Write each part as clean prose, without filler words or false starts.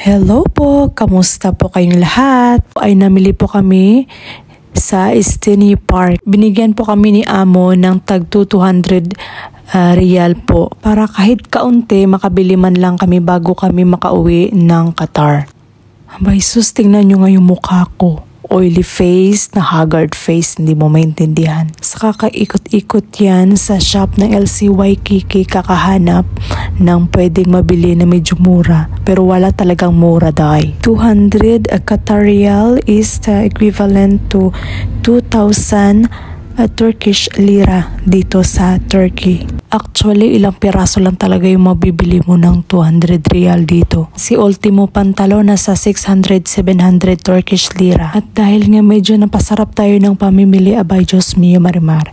Hello po, kamusta po kayong lahat? Ay namili po kami sa Estini Park. Binigyan po kami ni Amo ng tag 200 real po para kahit kaunti makabili man lang kami bago kami makauwi ng Qatar. Abay sus, tingnan nyo nga yung mukha ko. Oily face, na haggard face, hindi mo maintindihan. Sa kakaikot-ikot yan sa shop ng LC Waikiki kakahanap ng pwedeng mabili na medyo mura. Pero wala talagang mura dahil. 200 Qatar Rial is the equivalent to 2,000 Turkish lira dito sa Turkey. Actually, ilang piraso lang talaga yung mabibili mo ng 200 real dito. Si ultimo pantalo nasa 600-700 Turkish lira. At dahil nga medyo napasarap tayo ng pamimili, abay Diyos mio marimar.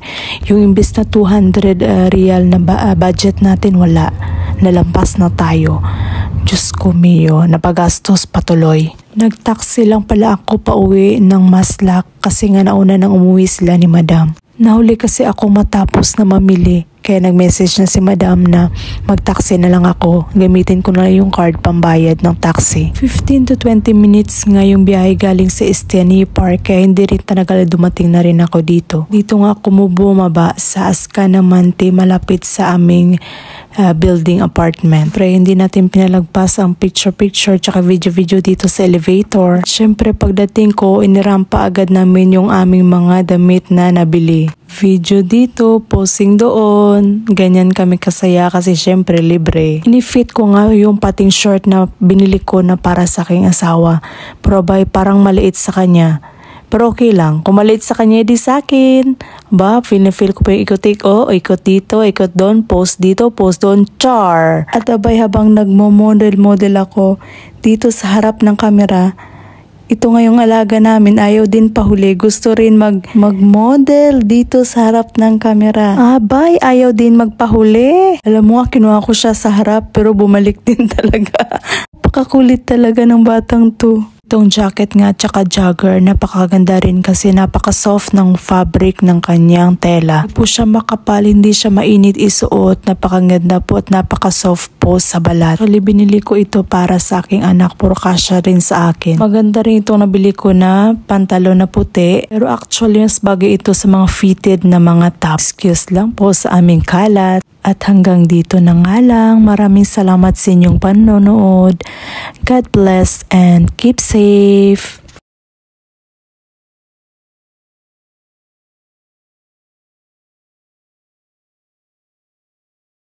Yung imbis na 200 real na budget natin, wala. Nalampas na tayo. Diyos ko mio, napagastos patuloy. Nagtaksi lang pala ako pauwi ng Maslak kasi nga nauna nang umuwi sila ni Madam. Nahuli kasi ako matapos na mamili. Kaya nag-message na si Madam na mag-taxi na lang ako. Gamitin ko na yung card pambayad ng taxi. 15 to 20 minutes nga yung biyahe galing sa Estini Park kaya hindi rin talaga dumating na rin ako dito. Dito nga ako bumaba sa Askana Mante malapit sa aming building apartment. Pero hindi natin pinalagpas ang picture-picture tsaka video-video dito sa elevator. Siyempre pagdating ko, inirampa agad namin yung aming mga damit na nabili. Video dito, posing doon. Ganyan kami kasaya kasi syempre libre. Inifit ko nga yung pating short na binili ko na para sa aking asawa. Pero parang maliit sa kanya. Pero okay lang. Kung maliit sa kanya, di sa akin. Ba, feel ko pa yung ikot-ikot. Oh, ikot dito, ikot doon, post dito, post doon. Char! At abay habang nagmo-model ako dito sa harap ng kamera, ito nga yung alaga namin, ayaw din pahuli. Gusto rin mag-model dito sa harap ng kamera. Abay, ayaw din magpahuli. Alam mo nga, kinuha ko siya sa harap pero bumalik din talaga. Pakakulit talaga ng batang to. Itong jacket nga tsaka jogger, napakaganda rin kasi napaka-soft ng fabric ng kanyang tela. Hindi po siya makapal, hindi siya mainit isuot, napakaganda po at napaka-soft po sa balat. Actually, binili ko ito para sa aking anak, puro kasya rin sa akin. Maganda rin itong nabili ko na pantalon na puti, pero actually mas bagay ito sa mga fitted na mga top. Excuse lang po sa aming kalat. At hanggang dito na nga lang. Maraming salamat sa inyong panonood. God bless and keep safe.